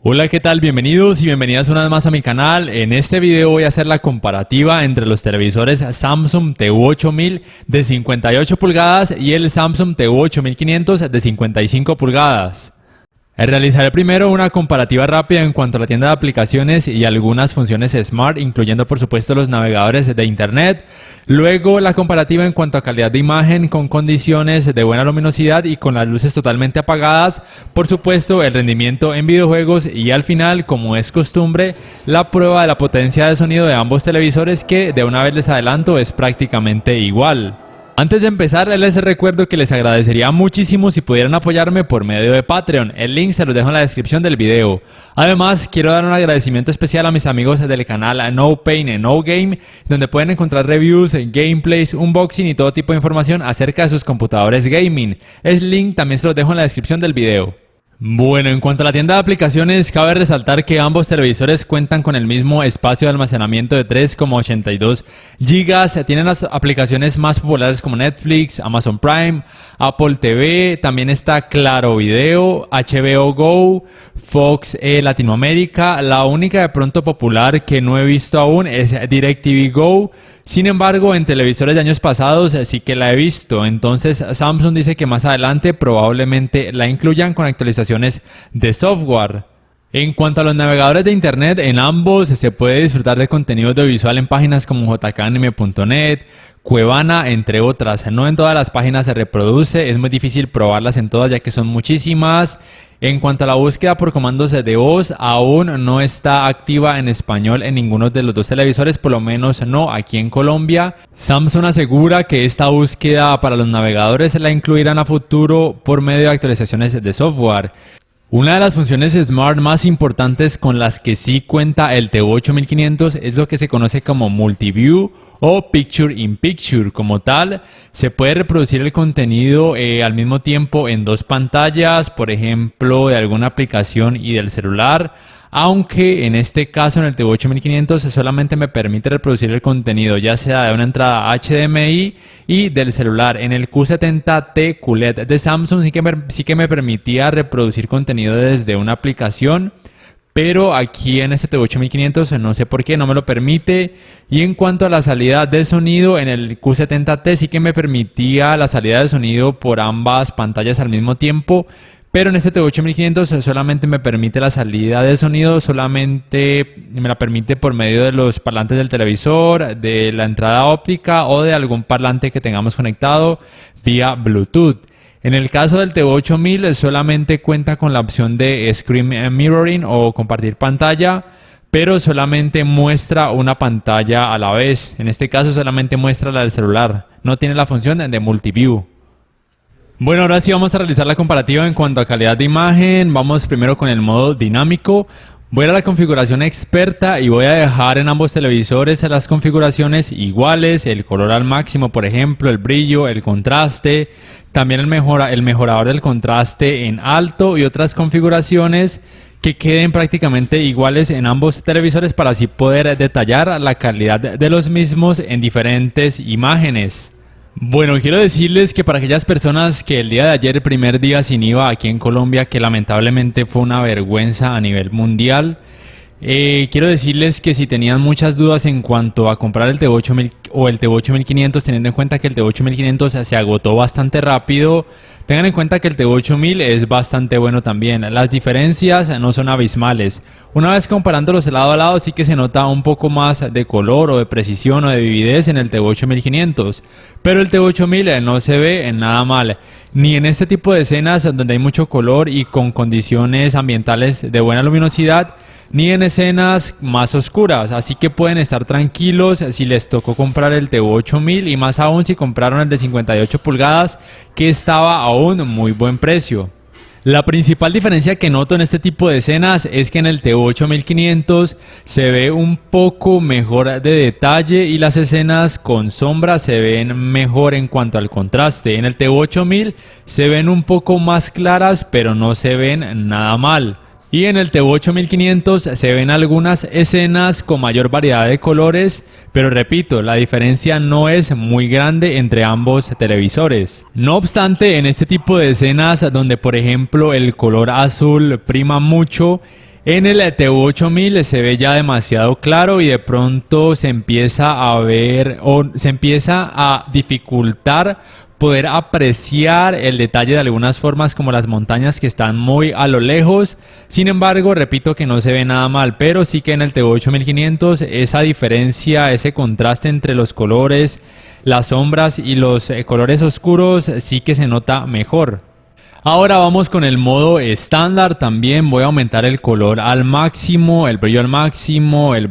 Hola, ¿qué tal? Bienvenidos y bienvenidas una vez más a mi canal. En este video voy a hacer la comparativa entre los televisores Samsung TU8000 de 58 pulgadas y el Samsung TU8500 de 55 pulgadas. Realizaré primero una comparativa rápida en cuanto a la tienda de aplicaciones y algunas funciones Smart, incluyendo por supuesto los navegadores de internet. Luego la comparativa en cuanto a calidad de imagen con condiciones de buena luminosidad y con las luces totalmente apagadas. Por supuesto el rendimiento en videojuegos y al final, como es costumbre, la prueba de la potencia de sonido de ambos televisores, que de una vez les adelanto es prácticamente igual. Antes de empezar, les recuerdo que les agradecería muchísimo si pudieran apoyarme por medio de Patreon. El link se los dejo en la descripción del video. Además, quiero dar un agradecimiento especial a mis amigos del canal No Pain No Game, donde pueden encontrar reviews, gameplays, unboxing y todo tipo de información acerca de sus computadores gaming. El link también se los dejo en la descripción del video. Bueno, en cuanto a la tienda de aplicaciones, cabe resaltar que ambos televisores cuentan con el mismo espacio de almacenamiento de 3,82 GB. Tienen las aplicaciones más populares como Netflix, Amazon Prime, Apple TV, también está Claro Video, HBO Go, Fox Latinoamérica. La única de pronto popular que no he visto aún es DirecTV Go. Sin embargo, en televisores de años pasados sí que la he visto. Entonces Samsung dice que más adelante probablemente la incluyan con actualizaciones de software. En cuanto a los navegadores de internet, en ambos se puede disfrutar de contenido audiovisual en páginas como jknm.net, Cuevana, entre otras. No en todas las páginas se reproduce, es muy difícil probarlas en todas ya que son muchísimas. En cuanto a la búsqueda por comandos de voz, aún no está activa en español en ninguno de los dos televisores, por lo menos no aquí en Colombia. Samsung asegura que esta búsqueda para los navegadores la incluirán a futuro por medio de actualizaciones de software. Una de las funciones Smart más importantes con las que sí cuenta el TU8500 es lo que se conoce como Multiview o Picture in Picture. Como tal, se puede reproducir el contenido al mismo tiempo en dos pantallas, por ejemplo, de alguna aplicación y del celular, aunque en este caso en el TU8500 solamente me permite reproducir el contenido ya sea de una entrada HDMI y del celular. En el Q70T QLED de Samsung sí que me permitía reproducir contenido desde una aplicación, pero aquí en este TU8500 no sé por qué no me lo permite. Y en cuanto a la salida de sonido, en el Q70T sí que me permitía la salida de sonido por ambas pantallas al mismo tiempo, pero en este TU8500 solamente me permite la salida de sonido, solamente me la permite por medio de los parlantes del televisor, de la entrada óptica o de algún parlante que tengamos conectado vía Bluetooth. En el caso del TU8000 solamente cuenta con la opción de Screen Mirroring o compartir pantalla, pero solamente muestra una pantalla a la vez. En este caso solamente muestra la del celular, no tiene la función de Multiview. Bueno, ahora sí vamos a realizar la comparativa en cuanto a calidad de imagen. Vamos primero con el modo dinámico. Voy a la configuración experta y voy a dejar en ambos televisores las configuraciones iguales, el color al máximo, por ejemplo, el brillo, el contraste, también el mejorador del contraste en alto y otras configuraciones que queden prácticamente iguales en ambos televisores para así poder detallar la calidad de los mismos en diferentes imágenes. Bueno, quiero decirles que para aquellas personas que el día de ayer, el primer día sin IVA aquí en Colombia, que lamentablemente fue una vergüenza a nivel mundial, quiero decirles que si tenían muchas dudas en cuanto a comprar el TU8000 o el TU8500, teniendo en cuenta que el TU8500 se agotó bastante rápido, tengan en cuenta que el TU8000 es bastante bueno también. Las diferencias no son abismales. Una vez comparándolos lado a lado sí que se nota un poco más de color o de precisión o de vividez en el TU8500, pero el TU8000 no se ve en nada mal, ni en este tipo de escenas donde hay mucho color y con condiciones ambientales de buena luminosidad, ni en escenas más oscuras, así que pueden estar tranquilos si les tocó comprar el TU8000 y más aún si compraron el de 58 pulgadas que estaba a un muy buen precio. La principal diferencia que noto en este tipo de escenas es que en el TU8500 se ve un poco mejor de detalle y las escenas con sombra se ven mejor en cuanto al contraste. En el TU8000 se ven un poco más claras, pero no se ven nada mal. Y en el TU8500 se ven algunas escenas con mayor variedad de colores, pero repito, la diferencia no es muy grande entre ambos televisores. No obstante, en este tipo de escenas donde por ejemplo el color azul prima mucho, En el TV8000 se ve ya demasiado claro y de pronto se empieza a ver o se empieza a dificultar poder apreciar el detalle de algunas formas como las montañas que están muy a lo lejos. Sin embargo, repito que no se ve nada mal, pero sí que en el TV8500 esa diferencia, ese contraste entre los colores, las sombras y los colores oscuros sí que se nota mejor. Ahora vamos con el modo estándar. También voy a aumentar el color al máximo, el brillo al máximo, el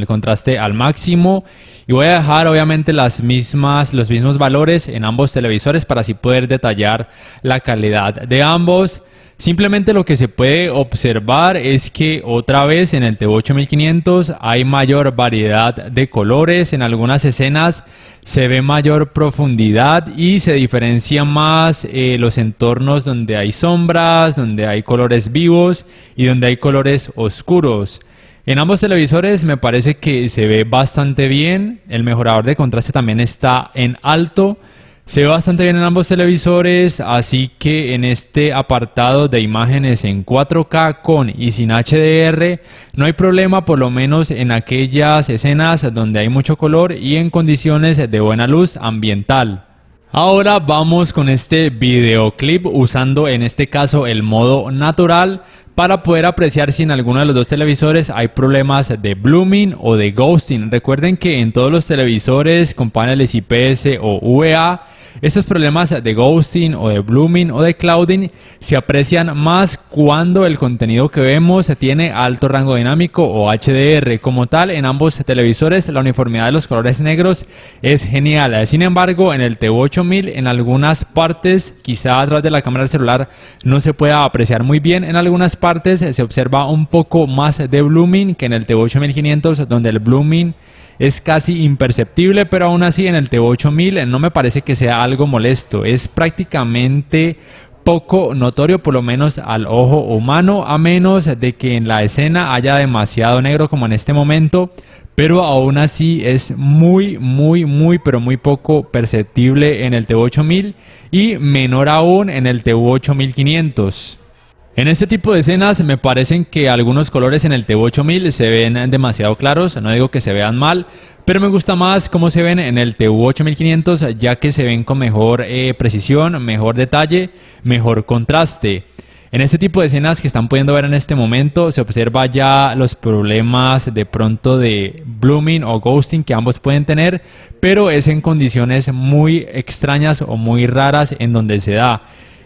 contraste al máximo, y voy a dejar obviamente los mismos valores en ambos televisores para así poder detallar la calidad de ambos. Simplemente lo que se puede observar es que otra vez en el TV8500 hay mayor variedad de colores. En algunas escenas se ve mayor profundidad y se diferencian más los entornos donde hay sombras, donde hay colores vivos y donde hay colores oscuros. En ambos televisores me parece que se ve bastante bien. El mejorador de contraste también está en alto. Se ve bastante bien en ambos televisores, así que en este apartado de imágenes en 4K con y sin HDR no hay problema, por lo menos en aquellas escenas donde hay mucho color y en condiciones de buena luz ambiental. Ahora vamos con este videoclip usando en este caso el modo natural para poder apreciar si en alguno de los dos televisores hay problemas de blooming o de ghosting. Recuerden que en todos los televisores con paneles IPS o UVA, estos problemas de ghosting o de blooming o de clouding se aprecian más cuando el contenido que vemos tiene alto rango dinámico o HDR. Como tal, en ambos televisores la uniformidad de los colores negros es genial. Sin embargo, en el TV8000 en algunas partes, quizá atrás de la cámara del celular no se pueda apreciar muy bien. En algunas partes se observa un poco más de blooming que en el TV8500, donde el blooming es casi imperceptible, pero aún así en el TV8000 no me parece que sea algo molesto. Es prácticamente poco notorio, por lo menos al ojo humano, a menos de que en la escena haya demasiado negro como en este momento, pero aún así es muy poco perceptible en el TV8000 y menor aún en el TV8500. En este tipo de escenas me parecen que algunos colores en el TV8000 se ven demasiado claros. No digo que se vean mal, pero me gusta más cómo se ven en el TV8500, ya que se ven con mejor precisión, mejor detalle, mejor contraste. En este tipo de escenas que están pudiendo ver en este momento se observa ya los problemas de pronto de blooming o ghosting que ambos pueden tener, pero es en condiciones muy extrañas o muy raras en donde se da.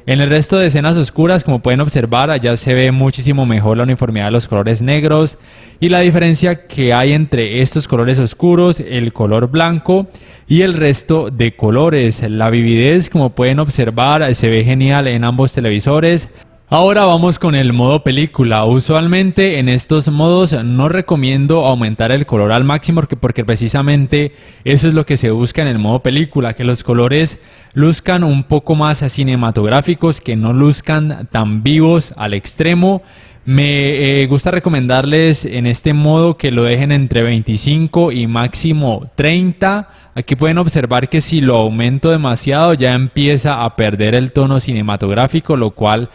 En el resto de escenas oscuras, como pueden observar, allá se ve muchísimo mejor la uniformidad de los colores negros y la diferencia que hay entre estos colores oscuros, el color blanco y el resto de colores. La vividez, como pueden observar, se ve genial en ambos televisores. Ahora vamos con el modo película. Usualmente en estos modos no recomiendo aumentar el color al máximo porque precisamente eso es lo que se busca en el modo película, que los colores luzcan un poco más cinematográficos, que no luzcan tan vivos al extremo. Me gusta recomendarles en este modo que lo dejen entre 25 y máximo 30. Aquí pueden observar que si lo aumento demasiado ya empieza a perder el tono cinematográfico, lo cual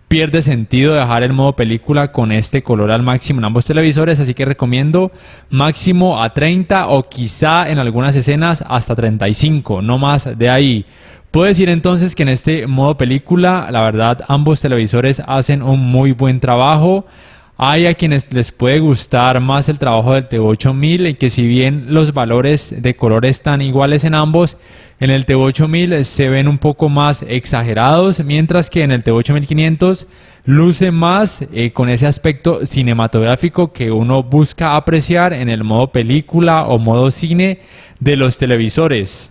pierde sentido dejar el modo película con este color al máximo en ambos televisores, así que recomiendo máximo a 30 o quizá en algunas escenas hasta 35, no más de ahí. Puedo decir entonces que en este modo película, la verdad, ambos televisores hacen un muy buen trabajo. Hay a quienes les puede gustar más el trabajo del TV8000, en que si bien los valores de color están iguales en ambos, en el TV8000 se ven un poco más exagerados, mientras que en el TV8500 luce más con ese aspecto cinematográfico que uno busca apreciar en el modo película o modo cine de los televisores.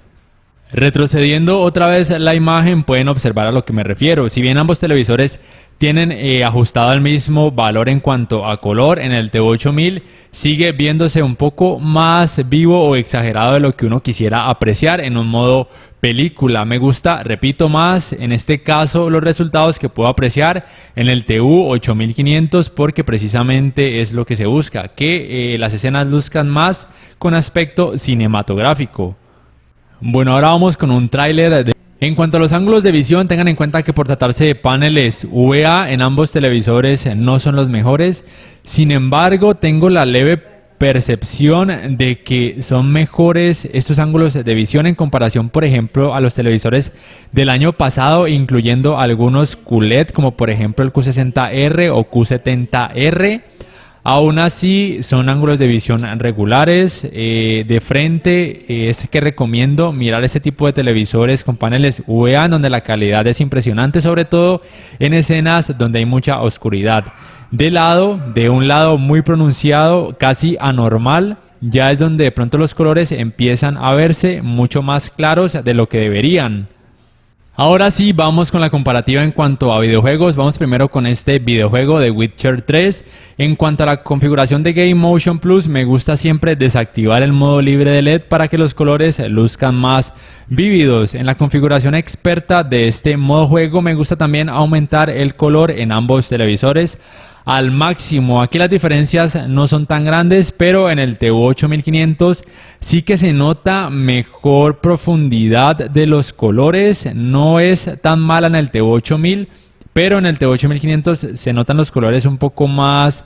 Retrocediendo otra vez la imagen, pueden observar a lo que me refiero. Si bien ambos televisores tienen ajustado el mismo valor en cuanto a color, en el TV8000 sigue viéndose un poco más vivo o exagerado de lo que uno quisiera apreciar en un modo película. Me gusta, repito, más en este caso los resultados que puedo apreciar en el TV8500 porque precisamente es lo que se busca, que las escenas luzcan más con aspecto cinematográfico. Bueno, ahora vamos con un tráiler En cuanto a los ángulos de visión, tengan en cuenta que por tratarse de paneles VA en ambos televisores no son los mejores. Sin embargo, tengo la leve percepción de que son mejores estos ángulos de visión en comparación, por ejemplo, a los televisores del año pasado, incluyendo algunos QLED, como por ejemplo el Q60R o Q70R. Aún así, son ángulos de visión regulares. De frente es que recomiendo mirar este tipo de televisores con paneles VA, donde la calidad es impresionante, sobre todo en escenas donde hay mucha oscuridad. De un lado muy pronunciado, casi anormal, ya es donde de pronto los colores empiezan a verse mucho más claros de lo que deberían. Ahora sí, vamos con la comparativa en cuanto a videojuegos. Vamos primero con este videojuego de Witcher 3. En cuanto a la configuración de Game Motion Plus, me gusta siempre desactivar el modo libre de LED para que los colores luzcan más vívidos. En la configuración experta de este modo juego, me gusta también aumentar el color en ambos televisores al máximo. Aquí las diferencias no son tan grandes, pero en el TU8500 sí que se nota mejor profundidad de los colores. No es tan mala en el TU8000, pero en el TU8500 se notan los colores un poco más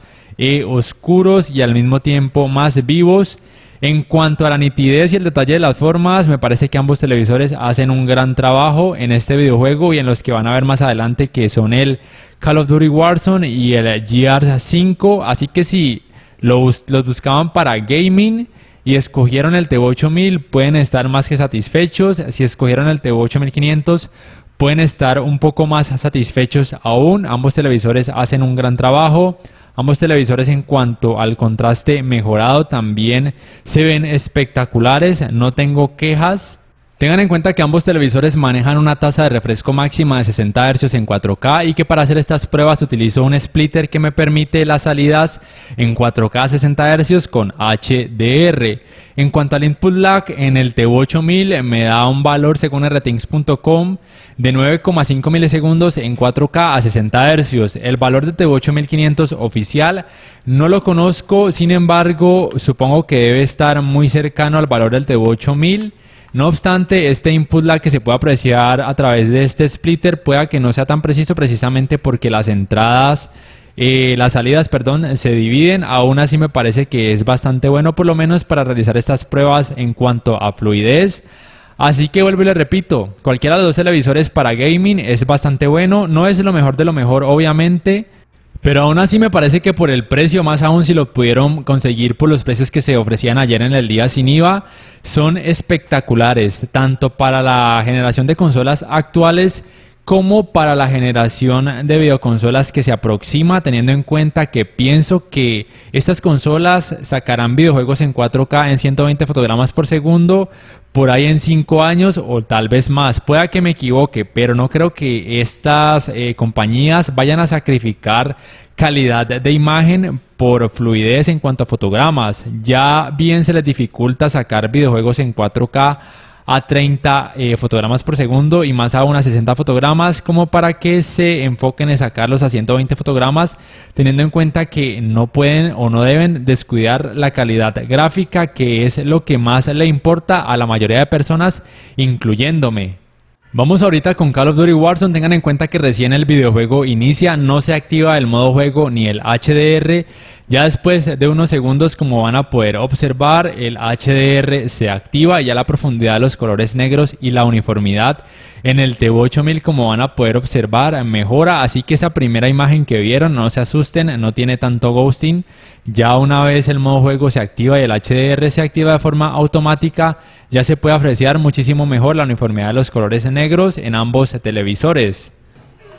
oscuros y al mismo tiempo más vivos. En cuanto a la nitidez y el detalle de las formas, me parece que ambos televisores hacen un gran trabajo en este videojuego y en los que van a ver más adelante, que son el Call of Duty Warzone y el GR5. Así que si los buscaban para gaming y escogieron el TU8000, pueden estar más que satisfechos. Si escogieron el TU8500, pueden estar un poco más satisfechos aún. Ambos televisores hacen un gran trabajo. Ambos televisores, en cuanto al contraste mejorado, también se ven espectaculares, no tengo quejas. Tengan en cuenta que ambos televisores manejan una tasa de refresco máxima de 60 Hz en 4K y que para hacer estas pruebas utilizo un splitter que me permite las salidas en 4K a 60 Hz con HDR. En cuanto al input lag, en el TU8000 me da un valor, según rtings.com, de 9,5 milisegundos en 4K a 60 Hz. El valor de TU8500 oficial no lo conozco, sin embargo, supongo que debe estar muy cercano al valor del TU8000. No obstante, este input lag que se puede apreciar a través de este splitter pueda que no sea tan preciso, precisamente porque las salidas, se dividen. Aún así me parece que es bastante bueno, por lo menos para realizar estas pruebas en cuanto a fluidez. Así que vuelvo y les repito, cualquiera de los dos televisores para gaming es bastante bueno. No es lo mejor de lo mejor, obviamente, pero aún así me parece que por el precio, más aún si lo pudieron conseguir por los precios que se ofrecían ayer en el día sin IVA, son espectaculares, tanto para la generación de consolas actuales como para la generación de videoconsolas que se aproxima, teniendo en cuenta que pienso que estas consolas sacarán videojuegos en 4K en 120 fotogramas por segundo por ahí en 5 años o tal vez más. Pueda que me equivoque, pero no creo que estas compañías vayan a sacrificar calidad de imagen por fluidez en cuanto a fotogramas. Ya bien se les dificulta sacar videojuegos en 4K a 30 fotogramas por segundo y más aún a 60 fotogramas, como para que se enfoquen en sacarlos a 120 fotogramas, teniendo en cuenta que no pueden o no deben descuidar la calidad gráfica, que es lo que más le importa a la mayoría de personas, incluyéndome. Vamos ahorita con Call of Duty Warzone. Tengan en cuenta que recién el videojuego inicia, no se activa el modo juego ni el HDR. Ya después de unos segundos, como van a poder observar, el HDR se activa y ya la profundidad de los colores negros y la uniformidad en el TU8000, como van a poder observar, mejora. Así que esa primera imagen que vieron, no se asusten, no tiene tanto ghosting. Ya una vez el modo juego se activa y el HDR se activa de forma automática, ya se puede apreciar muchísimo mejor la uniformidad de los colores negros en ambos televisores.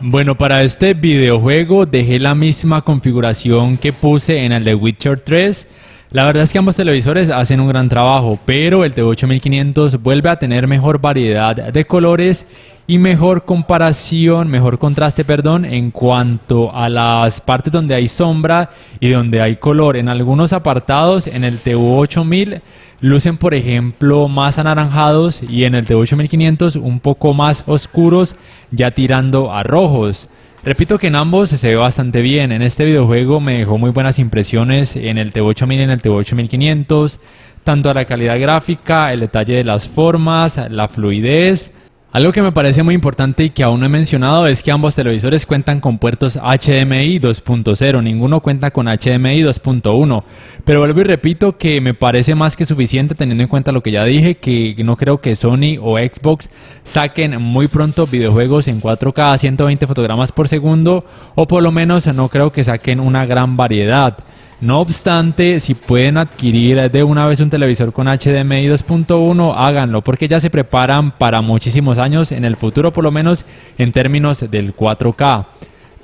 Bueno, para este videojuego dejé la misma configuración que puse en el de Witcher 3. La verdad es que ambos televisores hacen un gran trabajo, pero el TU8500 vuelve a tener mejor variedad de colores y mejor contraste, en cuanto a las partes donde hay sombra y donde hay color. En algunos apartados en el TU8000 lucen, por ejemplo, más anaranjados y en el TU8500 un poco más oscuros, ya tirando a rojos. Repito que en ambos se ve bastante bien. En este videojuego me dejó muy buenas impresiones en el TU8000 y en el TU8500, tanto a la calidad gráfica, el detalle de las formas, la fluidez. Algo que me parece muy importante y que aún no he mencionado es que ambos televisores cuentan con puertos HDMI 2.0, ninguno cuenta con HDMI 2.1, pero vuelvo y repito que me parece más que suficiente teniendo en cuenta lo que ya dije, que no creo que Sony o Xbox saquen muy pronto videojuegos en 4K a 120 fotogramas por segundo, o por lo menos no creo que saquen una gran variedad. No obstante, si pueden adquirir de una vez un televisor con HDMI 2.1, háganlo, porque ya se preparan para muchísimos años en el futuro, por lo menos en términos del 4K.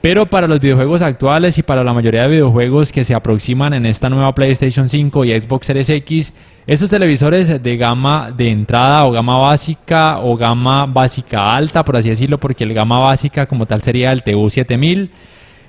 Pero para los videojuegos actuales y para la mayoría de videojuegos que se aproximan en esta nueva PlayStation 5 y Xbox Series X, estos televisores de gama de entrada o gama básica alta, por así decirlo, porque el gama básica como tal sería el TV 7000.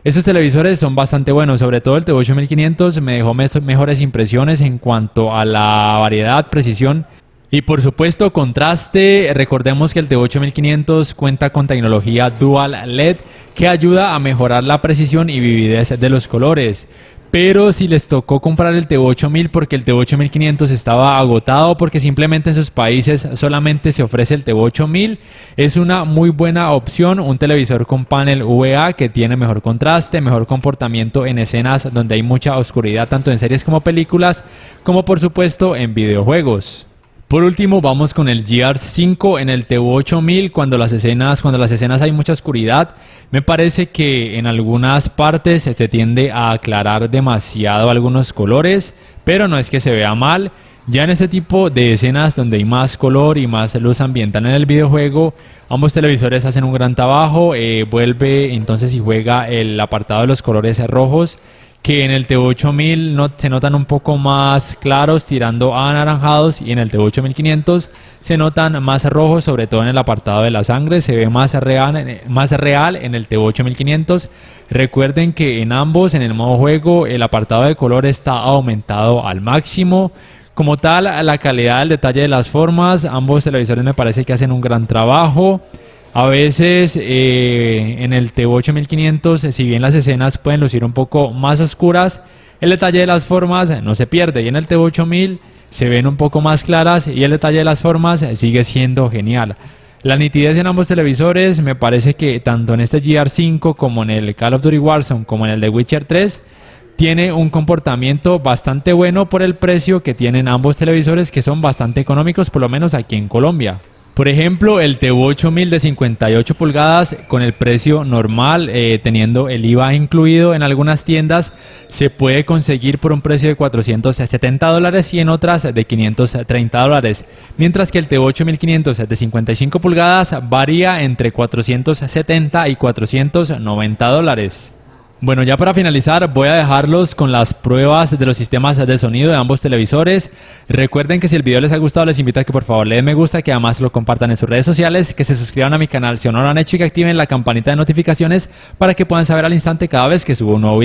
Estos televisores son bastante buenos, sobre todo el TV8500 me dejó mejores impresiones en cuanto a la variedad, precisión y por supuesto contraste. Recordemos que el TV8500 cuenta con tecnología Dual LED que ayuda a mejorar la precisión y vividez de los colores. Pero si les tocó comprar el TV8000 porque el TV8500 estaba agotado, porque simplemente en sus países solamente se ofrece el TV8000, es una muy buena opción, un televisor con panel VA que tiene mejor contraste, mejor comportamiento en escenas donde hay mucha oscuridad tanto en series como películas, como por supuesto en videojuegos. Por último, vamos con el Gears 5 en el TV8000. Cuando las escenas hay mucha oscuridad, me parece que en algunas partes se tiende a aclarar demasiado algunos colores, pero no es que se vea mal. Ya en este tipo de escenas donde hay más color y más luz ambiental en el videojuego, ambos televisores hacen un gran trabajo. Vuelve entonces y juega el apartado de los colores rojos, que en el TV8000 se notan un poco más claros tirando a anaranjados, y en el TV8500 se notan más rojos, sobre todo en el apartado de la sangre, se ve más real en el TV8500. Recuerden que en ambos, en el modo juego, el apartado de color está aumentado al máximo. Como tal, la calidad del detalle de las formas, ambos televisores me parece que hacen un gran trabajo. A veces en el TV8500, si bien las escenas pueden lucir un poco más oscuras, el detalle de las formas no se pierde, y en el TV8000 se ven un poco más claras y el detalle de las formas sigue siendo genial. La nitidez en ambos televisores me parece que tanto en este GR5 como en el Call of Duty Warzone como en el The Witcher 3 tiene un comportamiento bastante bueno por el precio que tienen ambos televisores, que son bastante económicos, por lo menos aquí en Colombia. Por ejemplo, el TV8000 de 58 pulgadas con el precio normal, teniendo el IVA incluido en algunas tiendas, se puede conseguir por un precio de $470 y en otras de $530, mientras que el TV8500 de 55 pulgadas varía entre $470 y $490. Bueno, ya para finalizar voy a dejarlos con las pruebas de los sistemas de sonido de ambos televisores. Recuerden que si el video les ha gustado, les invito a que por favor le den me gusta, que además lo compartan en sus redes sociales, que se suscriban a mi canal si aún no lo han hecho y que activen la campanita de notificaciones para que puedan saber al instante cada vez que subo un nuevo video.